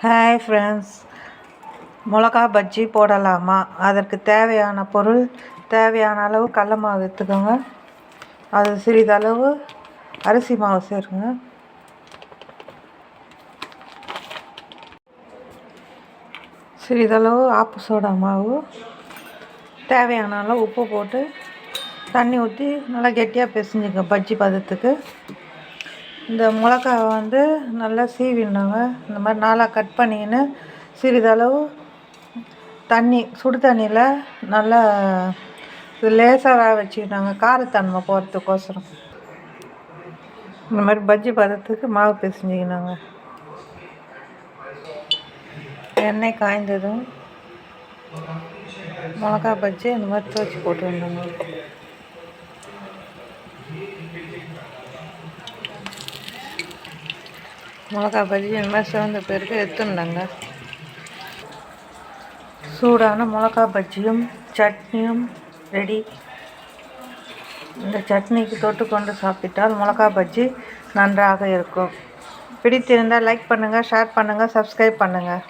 Hi friends, மிளகா பஜ்ஜி போடலாமா? அதற்கு தேவையான பொருள், தேவையான அளவு கடல மாவு எடுத்துக்கோங்க. அது சிறிதளவு அரிசி மாவு சேருங்க. சிறிதளவு ஆப்பு சோடா மாவு, தேவையான அளவு உப்பு போட்டு தண்ணி ஊற்றி நல்லா கெட்டியாக பிசைஞ்சுங்க பஜ்ஜி பதத்துக்கு. இந்த மிளகாவை நல்லா சீவிடணுங்க. இந்த மாதிரி நாளாக கட் பண்ணிக்கின்னு சிறிதளவு தண்ணி, சுடு தண்ணியில் நல்லா லேசாக வேக வச்சுக்கிட்டாங்க, காரத்தன்மை போகிறதுக்கோசரம். இந்த மாதிரி பஜ்ஜி பதத்துக்கு மாவு பிசைஞ்சிக்கணுங்க. எண்ணெய் காய்ந்ததும் மிளகா பஜ்ஜி இந்த மாதிரி துவச்சி போட்டு வந்தோங்க. மிளகா பஜ்ஜி இந்த மாதிரி சிவந்த பிறகு எடுத்துருந்தாங்க. சூடான மிளகா பஜ்ஜியும் சட்னியும் ரெடி. இந்த சட்னிக்கு தொட்டுக்கொண்டு சாப்பிட்டால் மிளகா பஜ்ஜி நன்றாக இருக்கும். பிடித்திருந்தால் லைக் பண்ணுங்கள், ஷேர் பண்ணுங்கள், சப்ஸ்கிரைப் பண்ணுங்கள்.